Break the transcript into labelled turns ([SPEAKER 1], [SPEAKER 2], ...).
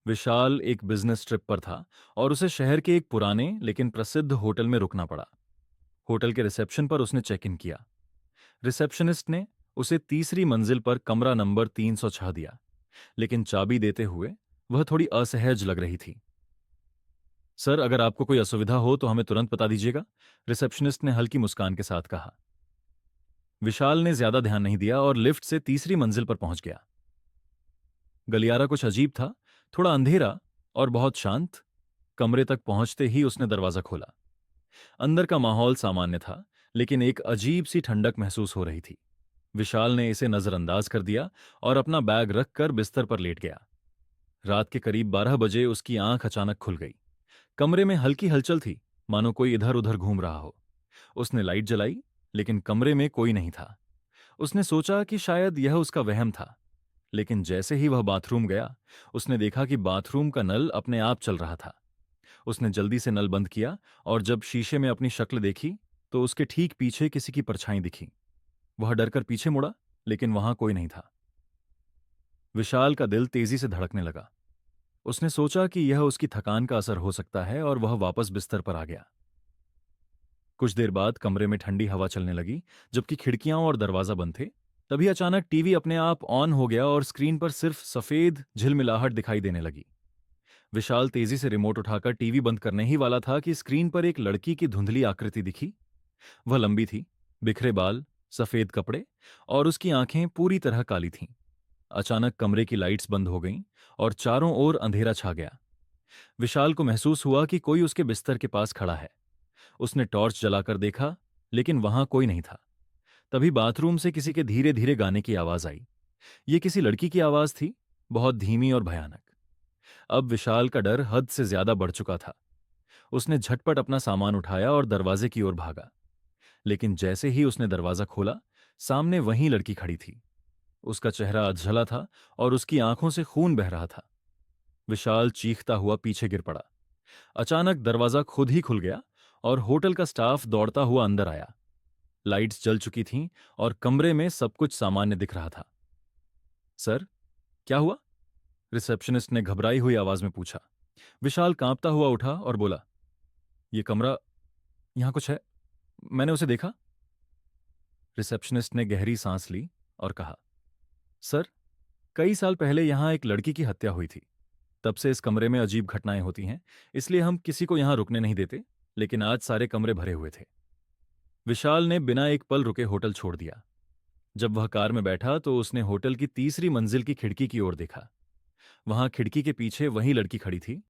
[SPEAKER 1] विशाल एक business trip पर था और उसे शहर के एक पुराने लेकिन प्रसिद्ध होटल में रुकना पड़ा। होटल के रिसेप्शन पर उसने चेक इन किया। रिसेप्शनिस्ट ने उसे तीसरी मंजिल पर कमरा नंबर 306 दिया, लेकिन चाबी देते हुए वह थोड़ी असहज लग रही थी। सर, अगर आपको कोई असुविधा हो तो हमें तुरंत बता दीजिएगा, रिसेप्शनिस्ट ने हल्की मुस्कान के साथ कहा। विशाल ने ज्यादा ध्यान नहीं दिया और लिफ्ट से तीसरी मंजिल पर पहुंच गया। गलियारा कुछ अजीब था, थोड़ा अंधेरा और बहुत शांत। कमरे तक पहुंचते ही उसने दरवाजा खोला। अंदर का माहौल सामान्य था, लेकिन एक अजीब सी ठंडक महसूस हो रही थी। विशाल ने इसे नजरअंदाज कर दिया और अपना बैग रखकर बिस्तर पर लेट गया। रात के करीब 12 बजे उसकी आंख अचानक खुल गई। कमरे में हल्की हलचल थी, मानो कोई इधर उधर घूम रहा हो। उसने लाइट जलाई, लेकिन कमरे में कोई नहीं था। उसने सोचा कि शायद यह उसका वहम था, लेकिन जैसे ही वह बाथरूम गया, उसने देखा कि बाथरूम का नल अपने आप चल रहा था। उसने जल्दी से नल बंद किया और जब शीशे में अपनी शक्ल देखी तो उसके ठीक पीछे किसी की परछाई दिखी। वह डरकर पीछे मुड़ा, लेकिन वहां कोई नहीं था। विशाल का दिल तेजी से धड़कने लगा। उसने सोचा कि यह उसकी थकान का असर हो सकता है और वह वापस बिस्तर पर आ गया। कुछ देर बाद कमरे में ठंडी हवा चलने लगी, जबकि खिड़कियां और दरवाजा बंद थे। तभी अचानक टीवी अपने आप ऑन हो गया और स्क्रीन पर सिर्फ सफेद झिलमिलाहट दिखाई देने लगी। विशाल तेजी से रिमोट उठाकर टीवी बंद करने ही वाला था कि स्क्रीन पर एक लड़की की धुंधली आकृति दिखी। वह लंबी थी, बिखरे बाल, सफेद कपड़े और उसकी आंखें पूरी तरह काली थीं। अचानक कमरे की लाइट्स बंद हो गईं और चारों ओर अंधेरा छा गया। विशाल को महसूस हुआ कि कोई उसके बिस्तर के पास खड़ा है। उसने टॉर्च जलाकर देखा, लेकिन वहां कोई नहीं था। तभी बाथरूम से किसी के धीरे धीरे गाने की आवाज आई। ये किसी लड़की की आवाज थी, बहुत धीमी और भयानक। अब विशाल का डर हद से ज्यादा बढ़ चुका था। उसने झटपट अपना सामान उठाया और दरवाजे की ओर भागा। लेकिन जैसे ही उसने दरवाजा खोला, सामने वही लड़की खड़ी थी। उसका चेहरा अधजला था और उसकी आंखों से खून बह रहा था। विशाल चीखता हुआ पीछे गिर पड़ा। अचानक दरवाजा खुद ही खुल गया और होटल का स्टाफ दौड़ता हुआ अंदर आया। लाइट्स जल चुकी थीं और कमरे में सब कुछ सामान्य दिख रहा था। सर, क्या हुआ? रिसेप्शनिस्ट ने घबराई हुई आवाज में पूछा। विशाल कांपता हुआ उठा और बोला, ये कमरा, यहां कुछ है, मैंने उसे देखा। रिसेप्शनिस्ट ने गहरी सांस ली और कहा, सर, कई साल पहले यहां एक लड़की की हत्या हुई थी। तब से इस कमरे में अजीब घटनाएं होती हैं, इसलिए हम किसी को यहां रुकने नहीं देते। लेकिन आज सारे कमरे भरे हुए थे। विशाल ने बिना एक पल रुके होटल छोड़ दिया। जब वह कार में बैठा तो उसने होटल की तीसरी मंजिल की खिड़की की ओर देखा। वहां खिड़की के पीछे वही लड़की खड़ी थी,